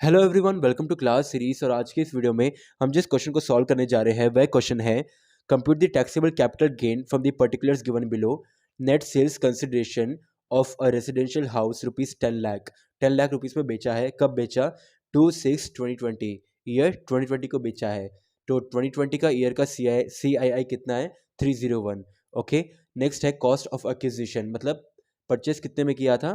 Hello everyone, welcome to class series. और आज के इस वीडियो में हम जिस क्वेश्चन को सॉल्व करने जा रहे हैं वह क्वेश्चन है compute the taxable capital gain from the particulars given below. Net sales consideration of a residential house rupees 10 lakh. 10 lakh rupees में बेचा है। कब बेचा? 2/6/2020, ईयर 2020 को बेचा है। तो 2020 का ईयर का CII कितना है? 301। ओके, नेक्स्ट है कॉस्ट ऑफ एक्विजिशन, मतलब परचेस कितने में किया था?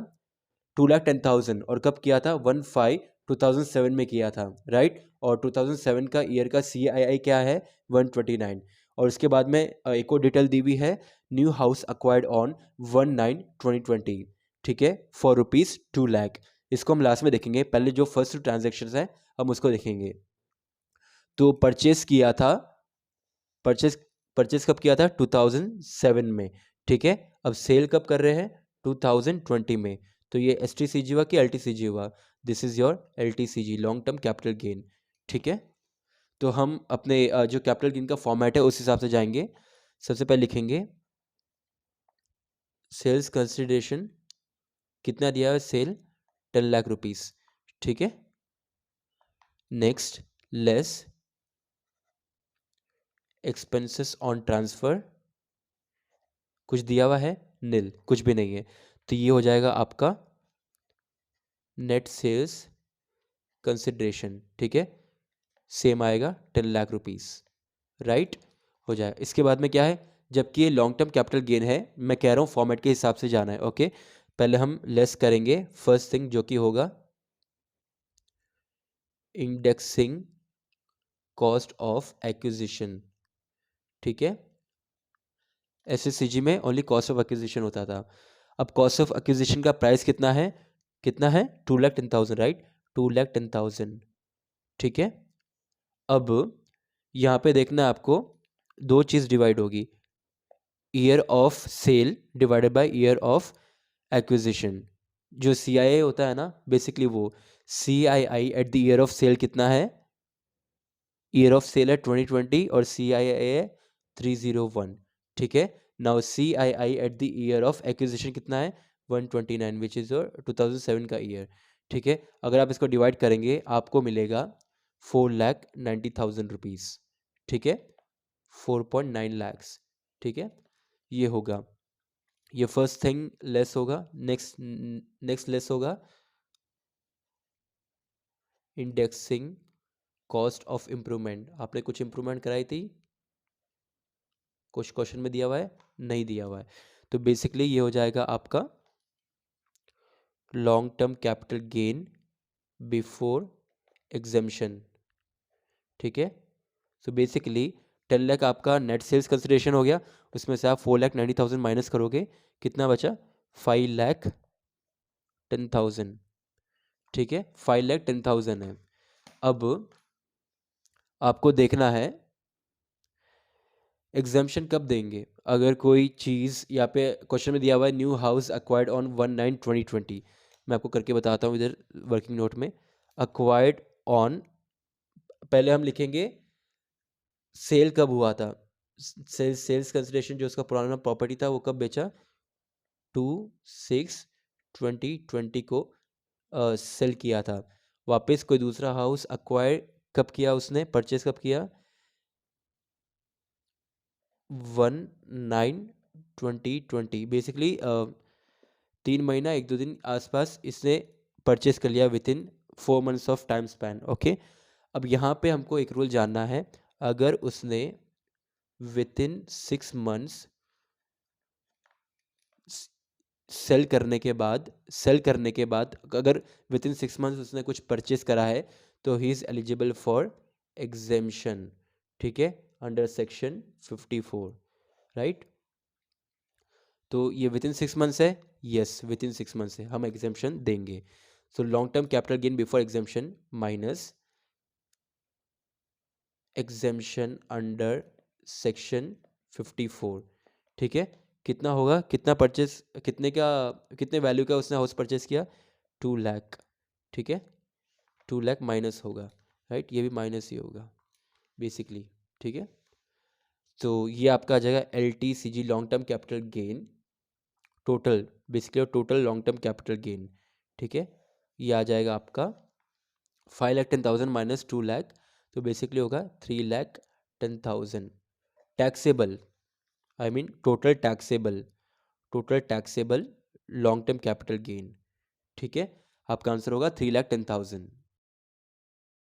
2,10,000। और कब किया था? 1/5/2007 में किया था, राइट। और 2007 का ईयर का CII क्या है? 129। और उसके बाद में एक और डिटेल दी हुई है, न्यू हाउस अक्वायर्ड ऑन 1/9/2020, ठीक है, फॉर रुपीज 2 लाख। इसको हम लास्ट में देखेंगे, पहले जो फर्स्ट ट्रांजेक्शन है हम उसको देखेंगे। तो परचेस किया था, परचेस परचेस कब किया था? 2007 में, ठीक है। अब सेल कब कर रहे हैं? 2020 में। तो ये STCG हुआ कि LTCG हुआ? This is your LTCG, long term capital gain, ठीक है। तो हम अपने जो कैपिटल गेन का फॉर्मेट है उस हिसाब से जाएंगे। सबसे पहले लिखेंगे सेल्स कंसिडरेशन, कितना दिया है? सेल 10 लाख रुपीस, ठीक है। Next, less expenses on transfer, कुछ दिया हुआ है? नील, कुछ भी नहीं है। तो ये हो जाएगा आपका नेट सेल्स कंसिडरेशन, ठीक है, सेम आएगा 10 लाख रुपीस, राइट, हो जाए। इसके बाद में क्या है? जबकि ये लॉन्ग टर्म कैपिटल गेन है, मैं कह रहा हूँ फॉर्मेट के हिसाब से जाना है। ओके, पहले हम लेस करेंगे फर्स्ट थिंग, जो कि होगा इंडेक्सिंग कॉस्ट ऑफ एक्विजिशन, ठीक है। SSCG में ओनली कॉस्ट ऑफ एक्विजिशन होता था। अब कॉस्ट ऑफ एक्विजिशन का प्राइस कितना है? कितना है? 2,10,000, राइट, 2,10,000, ठीक है। अब यहाँ पे देखना है आपको, दो चीज़ डिवाइड होगी, year of sale divided by year of acquisition. जो CII होता है ना, बेसिकली वो CII at the year of sale कितना है? ईयर ऑफ सेल है 2020 और CII है 301, ठीक है। Now CII at the year of acquisition कितना है? 129, विच इज़ योर 2007 का ईयर, ठीक है। अगर आप इसको डिवाइड करेंगे आपको मिलेगा 4,90,000 रुपीज़, ठीक है, 4.9 लैक्स, ठीक है। ये होगा, ये फर्स्ट थिंग लेस होगा। नेक्स्ट लेस होगा इंडेक्सिंग कॉस्ट ऑफ इम्प्रूवमेंट। आपने कुछ इम्प्रूवमेंट कराई थी, कुछ क्वेश्चन में दिया हुआ है, नहीं दिया हुआ है। तो बेसिकली ये हो जाएगा आपका long term capital gain before exemption, ठीक है। सो बेसिकली 10 लाख आपका नेट सेल्स कंसिडरेशन हो गया, उसमें से आप 4,90,000 माइनस करोगे, कितना बचा? 5,10,000, ठीक है, 5,10,000 है। अब आपको देखना है एग्जाम्शन कब देंगे। अगर कोई चीज़ यहाँ पे क्वेश्चन में दिया हुआ है न्यू हाउस अक्वायर्ड ऑन 1/9/2020, मैं आपको करके बताता हूँ इधर वर्किंग नोट में। अक्वायर्ड ऑन, पहले हम लिखेंगे सेल कब हुआ था। सेल्स कंसिडरेशन जो उसका पुराना प्रॉपर्टी था वो कब बेचा? 2/6/2020 को सेल किया था। वापस कोई दूसरा हाउस अक्वायर कब किया उसने? परचेज कब किया? 1/9/2020, बेसिकली 3 महीना 1-2 दिन आसपास इसने परचेज कर लिया with in 4 months of time span, okay. अब यहाँ पे हमको एक रूल जानना है, अगर उसने विद इन 6 मंथ्स सेल करने के बाद अगर विद इन 6 मंथ्स उसने कुछ परचेज करा है तो he is eligible for exemption, ठीक है, अंडर सेक्शन 54, राइट। तो ये विद इन 6 मंथ्स है, यस विद इन 6 मंथ्स है, हम एग्जेम्पशन देंगे। So long term capital gain before exemption minus exemption under section 54, ठीक है। कितना होगा? कितना परचेस, कितने वैल्यू का उसने हाउस परचेस किया? 2 लाख, ठीक है, 2 लाख माइनस होगा, राइट, ये भी माइनस ही होगा बेसिकली, ठीक है। तो ये आपका आ जाएगा LTCG, long term capital gain total, basically total long term capital gain, ठीक है। ये आ जाएगा आपका 5,10,000 माइनस 2 लाख, तो बेसिकली होगा 3,10,000 taxable, I mean total taxable long term capital gain. ठीक है, आपका आंसर होगा 3,10,000।